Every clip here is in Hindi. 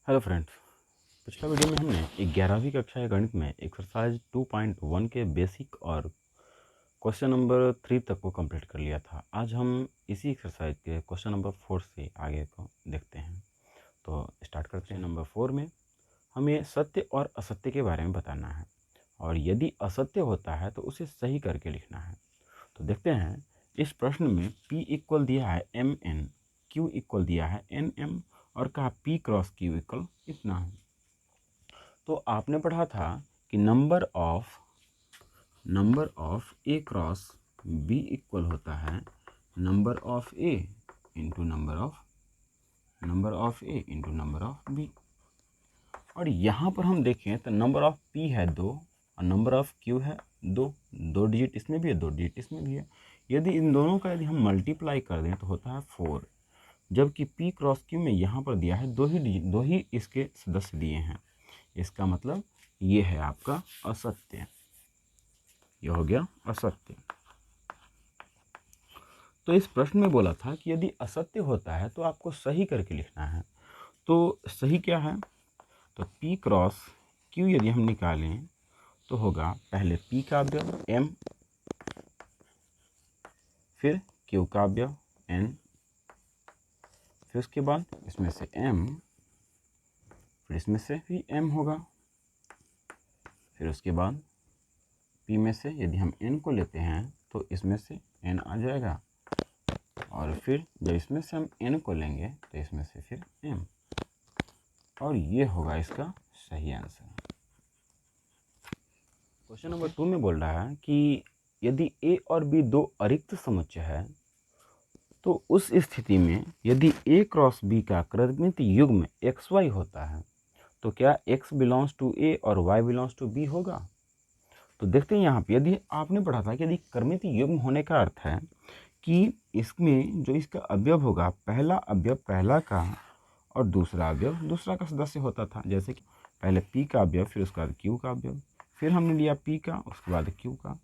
Hello friends. पिछला वीडियो में हमने 11वीं कक्षा के गणित में एक्सरसाइज 2.1 के बेसिक और क्वेश्चन नंबर 3 तक को कंप्लीट कर लिया था। आज हम इसी एक्सरसाइज के क्वेश्चन नंबर 4 से आगे को देखते हैं। तो स्टार्ट करते हैं। नंबर 4 में हमें सत्य और असत्य के बारे में बताना है और यदि असत्य होता है तो उसे सही करके लिखना है। तो देखते हैं, इस प्रश्न में P इक्वल दिया है MN, Q इक्वल दिया है NM और कहा P क्रॉस Q इक्वल इतना है। तो आपने पढ़ा था कि number of A cross B equal होता है number of A into number of A into number of B। और यहाँ पर हम देखें तो नंबर ऑफ P है 2 और नंबर ऑफ Q है 2 डिजिट इसमें भी है, 2 डिजिट इसमें भी है। यदि इन दोनों का यदि हम मल्टीप्लाई कर दें तो होता है 4, जबकि P क्रॉस Q में यहाँ पर दिया है 2 ही इसके सदस्य दिए हैं। इसका मतलब ये है आपका असत्य, यह हो गया असत्य। तो इस प्रश्न में बोला था कि यदि असत्य होता है तो आपको सही करके लिखना है। तो सही क्या है? तो P क्रॉस Q यदि हम निकालें तो होगा पहले P का अवयव M, फिर Q का अवयव N, फिर उसके बाद इसमें से M, फिर इसमें से भी M होगा, फिर उसके बाद P में से यदि हम N को लेते हैं तो इसमें से N आ जाएगा, और फिर जब इसमें से हम N को लेंगे तो इसमें से फिर M, और ये होगा इसका सही आंसर। क्वेश्चन नंबर 2 में बोल रहा है कि यदि A और B दो अरिक्त समुच्चय है तो उस स्थिति में यदि A क्रॉस B का क्रमित युग्म XY होता है तो क्या X बिलोंग्स टू A और Y बिलोंग्स टू B होगा। तो देखते हैं यहाँ पे, यदि आपने पढ़ा था कि यदि क्रमित युग्म होने का अर्थ है कि इसमें जो इसका अवयव होगा, पहला अवयव पहला का और दूसरा अवयव दूसरा का सदस्य होता था। जैसे कि पहले P का अवयव, फिर उसके बाद Q का अवयव, फिर हमने लिया P का, उसके बाद Q का।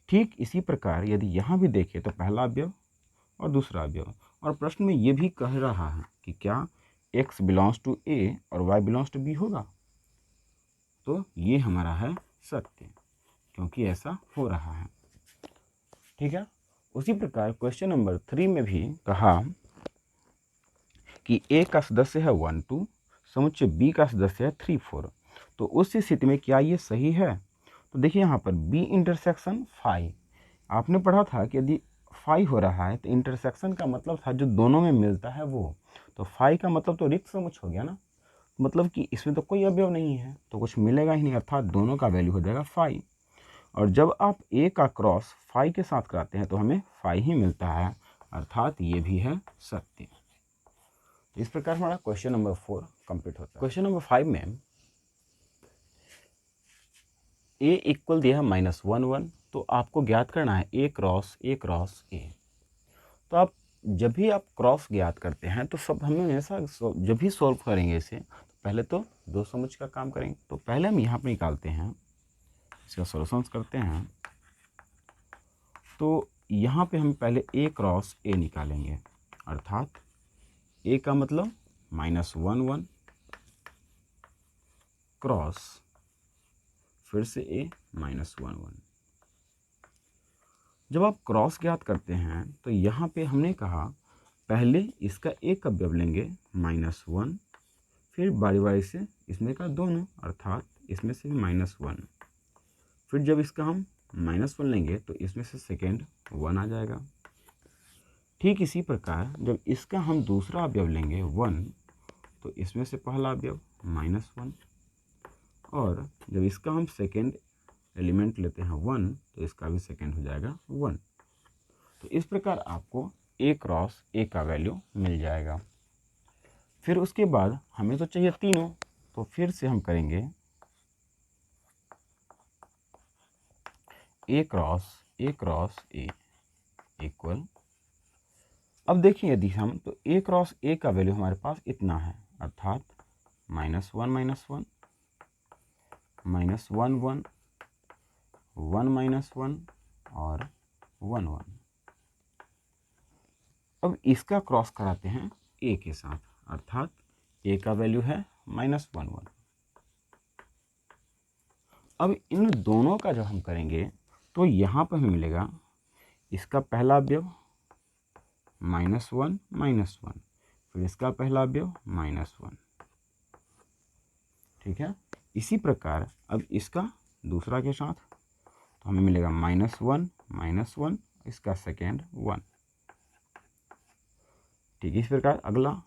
ठीक इसी प्रकार यदि यहाँ भी देखें तो पहला अवयव और दूसरा अवयव, और प्रश्न में ये भी कह रहा है कि क्या X बिलोंग्स टू A और Y बिलोंग्स टू B होगा। तो ये हमारा है सत्य, क्योंकि ऐसा हो रहा है। ठीक है। उसी प्रकार क्वेश्चन नंबर 3 में भी कहा कि A का सदस्य है 1 2, समुच्चय B का सदस्य है 3 4। तो उस स्थिति में क्या ये सही है? तो देखिए यहाँ पर B इंटरसेक्शन फाई, आपने पढ़ा था कि यदि फाई हो रहा है तो इंटरसेक्शन का मतलब था जो दोनों में मिलता है वो। तो फाई का मतलब तो रिक्त समुच्चय हो गया ना, मतलब कि इसमें तो कोई अवयव नहीं है तो कुछ मिलेगा ही नहीं, अर्थात दोनों का वैल्यू हो जाएगा फाई। और जब आप A का क्रॉस फाई के साथ कराते हैं तो हमें फाई ही मिलता है, अर्थात ये भी है सत्य। इस प्रकार हमारा क्वेश्चन नंबर 4 कंप्लीट होता है। क्वेश्चन नंबर 5 में A इक्वल दिया है -1 1, तो आपको ज्ञात करना है A क्रॉस A। तो आप जब भी आप क्रॉस ज्ञात करते हैं तो सब हमें हमेशा जब भी सॉल्व करेंगे इसे तो पहले तो दो समुच्चय का काम करेंगे। तो पहले हम यहाँ पर निकालते हैं, इसका सॉल्यूशंस करते हैं। तो यहाँ पे हम पहले A क्रॉस A निकालेंगे, अर्थात A का मतलब -1 1 क्रॉस फिर से A -1 1। जब आप क्रॉस ज्ञात करते हैं तो यहाँ पे हमने कहा पहले इसका एक अवयव लेंगे -1, फिर बारी बारी से इसमें का दोनों, अर्थात इसमें से -1, फिर जब इसका हम -1 लेंगे तो इसमें से सेकेंड 1 आ जाएगा। ठीक इसी प्रकार जब इसका हम दूसरा अवयव लेंगे 1 तो इसमें से पहला अवयव -1, और जब इसका हम सेकेंड एलिमेंट लेते हैं 1 तो इसका भी सेकेंड हो जाएगा 1। तो इस प्रकार आपको A क्रॉस A का वैल्यू मिल जाएगा। फिर उसके बाद हमें तो चाहिए तीनों, तो फिर से हम करेंगे A क्रॉस A इक्वल, अब देखिए यदि हम तो A क्रॉस A का वैल्यू हमारे पास इतना है, अर्थात -1 -1 -1 1 1 -1 और 1 1। अब इसका क्रॉस कराते हैं A के साथ, अर्थात ए का वैल्यू है -1 1। अब इन दोनों का जब हम करेंगे तो यहाँ पर हमें मिलेगा इसका पहला अवयव -1 -1, फिर इसका पहला अवयव -1। ठीक है, इसी प्रकार अब इसका दूसरा के साथ तो हमें मिलेगा -1 -1, इसका सेकेंड 1। ठीक है, इस प्रकार अगला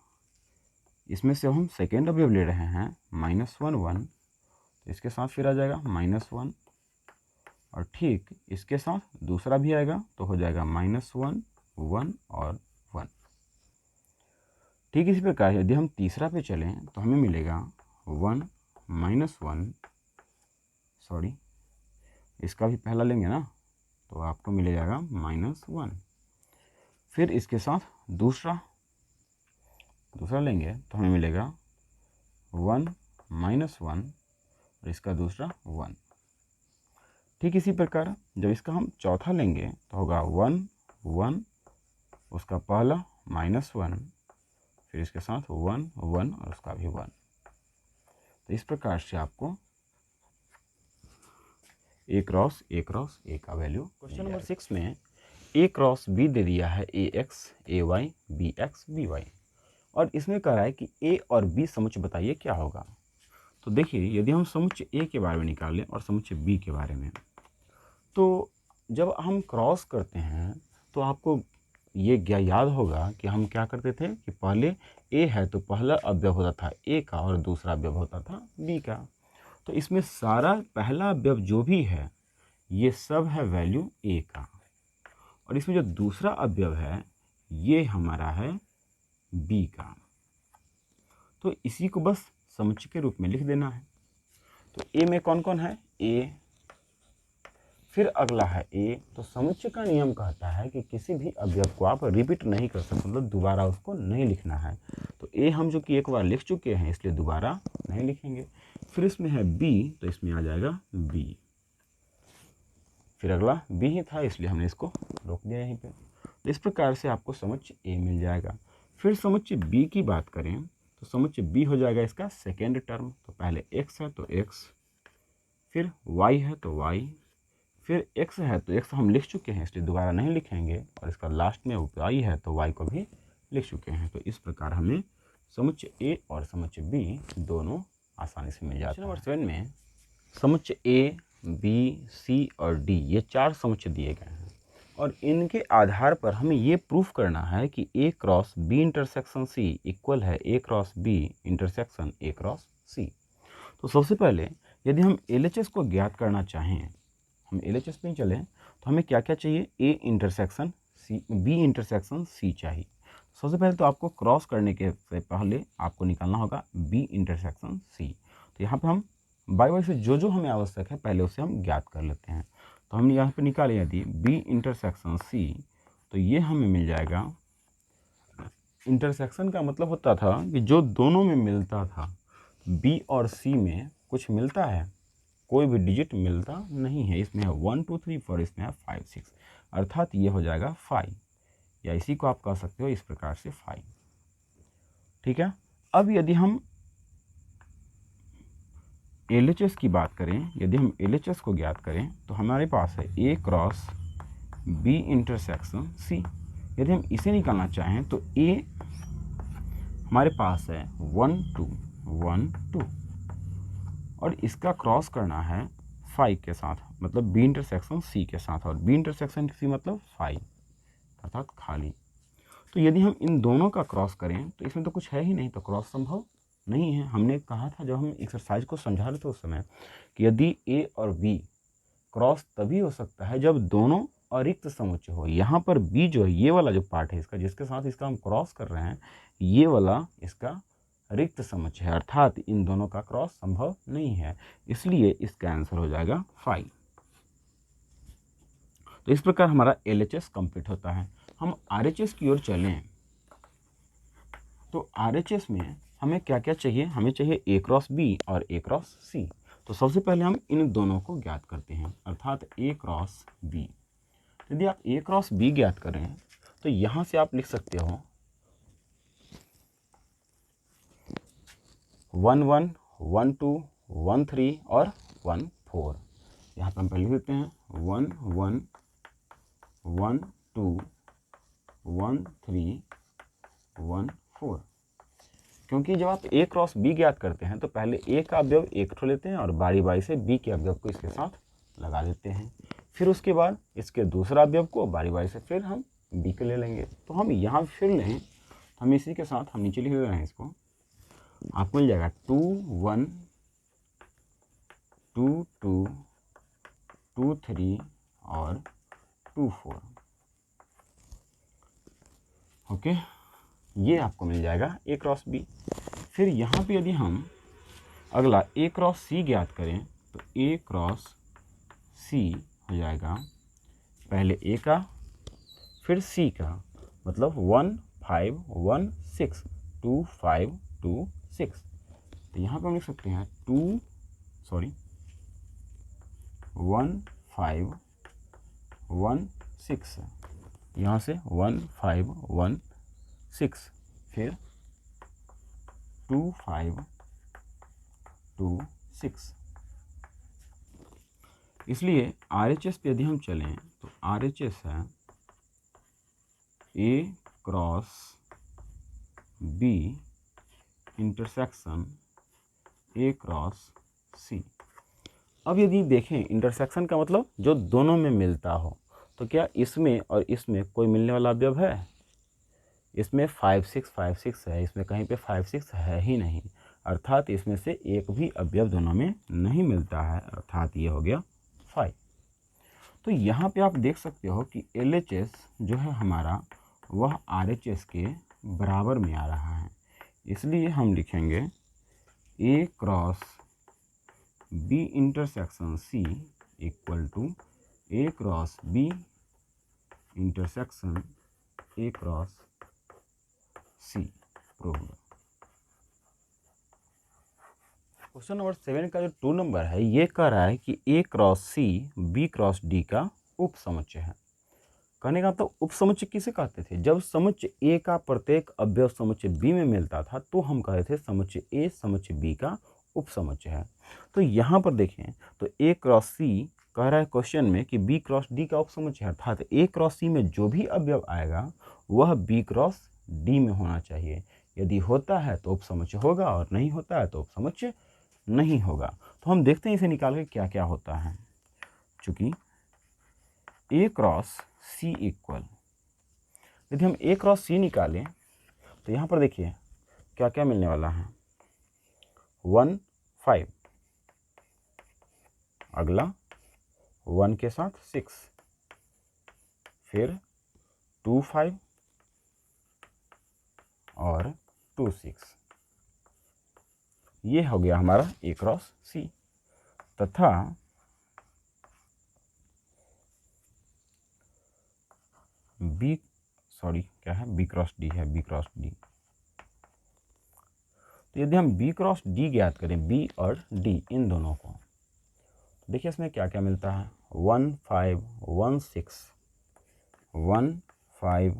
इसमें से हम सेकेंड अवयव ले रहे हैं -1 1, तो इसके साथ फिर आ जाएगा -1, और ठीक इसके साथ दूसरा भी आएगा तो हो जाएगा -1 1 और 1। ठीक इसी प्रकार यदि हम तीसरा पे चलें तो हमें मिलेगा 1 -1, सॉरी इसका भी पहला लेंगे ना तो आपको मिल जाएगा -1, फिर इसके साथ दूसरा लेंगे तो हमें मिलेगा 1 -1 और इसका दूसरा 1। ठीक इसी प्रकार जब इसका हम चौथा लेंगे तो होगा 1 1, उसका पहला -1, फिर इसके साथ 1 1 और उसका भी 1। तो इस प्रकार से आपको A क्रॉस A का वैल्यू क्वेश्चन नंबर 6 में A क्रॉस B दे दिया है AX AY BX BY, और इसमें कह रहा है कि A और B समुच्चय बताइए क्या होगा। तो देखिए यदि हम समुच्चय A के बारे में निकालें और समुच्चय B के बारे में, तो जब हम क्रॉस करते हैं तो आपको ये याद होगा कि हम क्या करते थे कि पहले A है तो पहला अवयव होता था A का और दूसरा अवयव होता था B का। तो इसमें सारा पहला अवयव जो भी है ये सब है वैल्यू A का, और इसमें जो दूसरा अवयव है ये हमारा है B का। तो इसी को बस समुच्चय के रूप में लिख देना है। तो A में कौन कौन है, A, फिर अगला है A। तो समुच्चय का नियम कहता है कि किसी भी अवयव को आप रिपीट नहीं कर सकते, मतलब दोबारा उसको नहीं लिखना है। तो A हम जो कि एक बार लिख चुके हैं इसलिए दोबारा नहीं लिखेंगे। फिर इसमें है B, तो इसमें आ जाएगा B। फिर अगला B ही था इसलिए हमने इसको रोक दिया यहीं पे। तो इस प्रकार से आपको समुच्चय A मिल जाएगा। फिर समुच्चय B की बात करें तो समुच्चय B हो जाएगा इसका सेकेंड टर्म। तो पहले x है तो x, फिर y है तो y, फिर x है तो x हम लिख चुके हैं इसलिए दोबारा नहीं लिखेंगे, और इसका लास्ट में y है तो y को भी लिख चुके हैं। तो इस प्रकार हमें समुच्चय A और समुच्चय B दोनों आसानी से मिल जाते हैं। नंबर 7 में समुच्चय A, B, C और D ये चार समुच्चय दिए गए हैं, और इनके आधार पर हमें ये प्रूफ करना है कि A cross B intersection C equal है A cross B intersection A cross C। तो सबसे पहले यदि हम LHS को ज्ञात करना चाहें, हम LHS पे ही चलें, तो हमें क्या क्या चाहिए, A intersection C, B intersection C चाहिए। सबसे पहले तो आपको क्रॉस करने के से पहले आपको निकालना होगा B इंटरसेक्शन C। तो यहाँ पे हम बाय बाय से जो जो हमें आवश्यक है पहले उसे हम ज्ञात कर लेते हैं। तो हमने यहाँ पे निकाले यदि B इंटरसेक्शन C, तो ये हमें मिल जाएगा, इंटरसेक्शन का मतलब होता था कि जो दोनों में मिलता था, B और C में कुछ मिलता है, कोई भी डिजिट मिलता नहीं है। इसमें है 1 2 3 4, इसमें है 5 6, अर्थात ये हो जाएगा 5, या इसी को आप कह सकते हो इस प्रकार से 5। ठीक है, अब यदि हम LHS की बात करें, यदि हम LHS को ज्ञात करें तो हमारे पास है A cross B intersection C। यदि हम इसे निकालना चाहें तो A हमारे पास है 1 2 1 2, और इसका क्रॉस करना है 5 के साथ, मतलब B इंटरसेक्शन C के साथ, और B इंटरसेक्शन C मतलब 5 अर्थात खाली। तो यदि हम इन दोनों का क्रॉस करें तो इसमें तो कुछ है ही नहीं, तो क्रॉस संभव नहीं है। हमने कहा था जब हम एक्सरसाइज को समझा रहे थे उस समय कि यदि A और B क्रॉस तभी हो सकता है जब दोनों अरिक्त समुच्चय हो। यहाँ पर B जो है, ये वाला जो पार्ट है इसका, जिसके साथ इसका हम क्रॉस कर रहे हैं, ये वाला इसका रिक्त समुच्चय है, अर्थात इन दोनों का क्रॉस संभव नहीं है, इसलिए इसका आंसर हो जाएगा 5। तो इस प्रकार हमारा LHS कंप्लीट होता है। हम RHS की ओर चलें तो RHS में हमें क्या क्या चाहिए, हमें चाहिए A क्रॉस B और A क्रॉस C। तो सबसे पहले हम इन दोनों को ज्ञात करते हैं, अर्थात A क्रॉस B। यदि आप A क्रॉस B ज्ञात करें तो यहाँ से आप लिख सकते हो 1 1 1 2 1 3 और 1 4। यहाँ पर हम पहले लिखते हैं 1 1 1 2 1 3 1 4। क्योंकि जब आप ए क्रॉस बी ज्ञात करते हैं तो पहले ए का अवयव एक ठो लेते हैं और बारी बारी से बी के अवयव को इसके साथ लगा देते हैं। फिर उसके बाद इसके दूसरा अवयव को बारी बारी से फिर हम बी के ले लेंगे। तो हम यहाँ फिर लें तो हम इसी के साथ हम नीचे लिख रहे हैं इसको, आपको मिल जाएगा 2 1 2 2 2 3 और 2 4। ओके, ये आपको मिल जाएगा ए क्रॉस बी। फिर यहाँ पे यदि हम अगला ए क्रॉस सी ज्ञात करें तो ए क्रॉस सी हो जाएगा पहले ए का फिर सी का, मतलब 1 5 1 6 2 5 2 6। तो यहाँ पे हम लिख सकते हैं 1 5 1 6, यहाँ से 1 5 1 6, फिर 2 5 2 6। इसलिए RHS पे यदि हम चलें तो RHS है A cross B intersection A cross C. अब यदि देखें इंटरसेक्शन का मतलब जो दोनों में मिलता हो, तो क्या इसमें और इसमें कोई मिलने वाला अवयव है? इसमें 5 6 5 6 है, इसमें कहीं पे 5 6 है ही नहीं, अर्थात इसमें से एक भी अवयव दोनों में नहीं मिलता है, अर्थात ये हो गया 5। तो यहाँ पे आप देख सकते हो कि LHS जो है हमारा वह RHS के बराबर में आ रहा है। इसलिए हम लिखेंगे A cross B intersection C equal to A cross B intersection A cross C. Proved. Question number 7 का जो 2 नंबर है ये कह रहा है कि A cross C B cross D का उपसमुच्चय है। कहने का तो उपसमुच्चय किसे कहते थे? जब समुच्चय ए का प्रत्येक अवयव समुच्चय बी में मिलता था तो हम कहते थे समुच्चय ए समुच्चय बी का उपसमुच्चय है। तो यहाँ पर देखें तो ए क्रॉस सी कह रहा है क्वेश्चन में कि बी क्रॉस डी का उपसमुच्चय है, अर्थात ए क्रॉस सी में जो भी अवयव आएगा वह बी क्रॉस डी में होना चाहिए। यदि होता है तो उपसमुच्चय होगा और नहीं होता है तो उपसमुच्चय नहीं होगा। तो हम देखते हैं इसे निकाल के क्या क्या होता है। चूंकि ए क्रॉस सी इक्वल, यदि हम ए क्रॉस सी निकालें तो यहाँ पर देखिए क्या क्या मिलने वाला है। 1 5, अगला 1 के साथ 6, फिर 2 5 और 2 6। ये हो गया हमारा ए क्रॉस सी। तथा बी क्या है, बी क्रॉस डी है, बी क्रॉस डी। तो यदि हम बी क्रॉस डी ज्ञात करें, बी और डी इन दोनों को, तो देखिए इसमें क्या क्या मिलता है। 1 5 1 6 1 5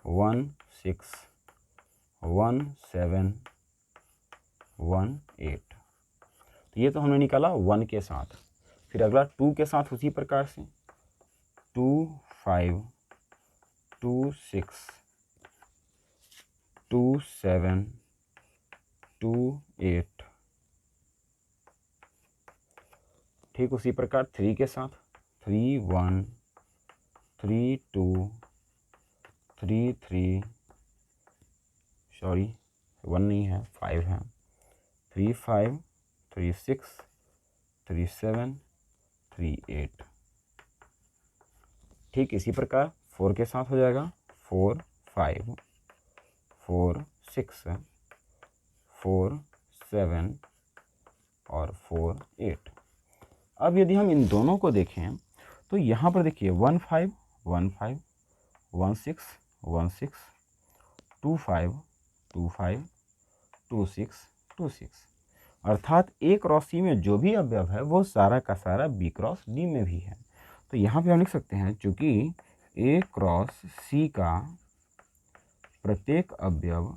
1 6 1 7 1 8। तो ये तो हमने निकाला 1 के साथ। फिर अगला 2 के साथ उसी प्रकार से 2 5 2 6 2 7 2 8। ठीक उसी प्रकार 3 के साथ 3 1 3 2 3 3, सॉरी 1 नहीं है 5 है, 3 5 3 6 3 7 3 8। ठीक इसी प्रकार 4 के साथ हो जाएगा 4 5 4 6 4 7 और 4 8। अब यदि हम इन दोनों को देखें तो यहाँ पर देखिए 1 5 1 5 1 6 1 6 2 5 2 5 2 6 2 6, अर्थात ए क्रॉस सी में जो भी अवयव है वो सारा का सारा बी क्रॉस डी में भी है। तो यहाँ पे हम लिख सकते हैं चूँकि ए क्रॉस सी का प्रत्येक अवयव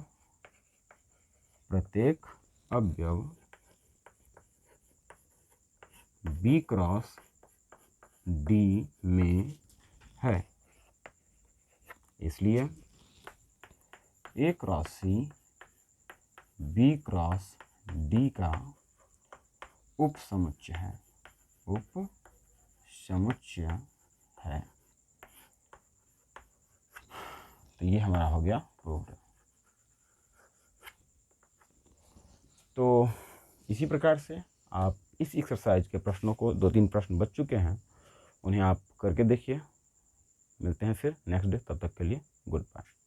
अवयव B क्रॉस D में है, इसलिए A cross C B cross D का उपसमुच्चय है, उपसमुच्चय है। तो ये हमारा हो गया प्रूव्ड। तो इसी प्रकार से आप इस एक्सरसाइज के प्रश्नों को, 2-3 प्रश्न बच चुके हैं, उन्हें आप करके देखिए। मिलते हैं फिर नेक्स्ट डे, तब तक के लिए गुड बाय।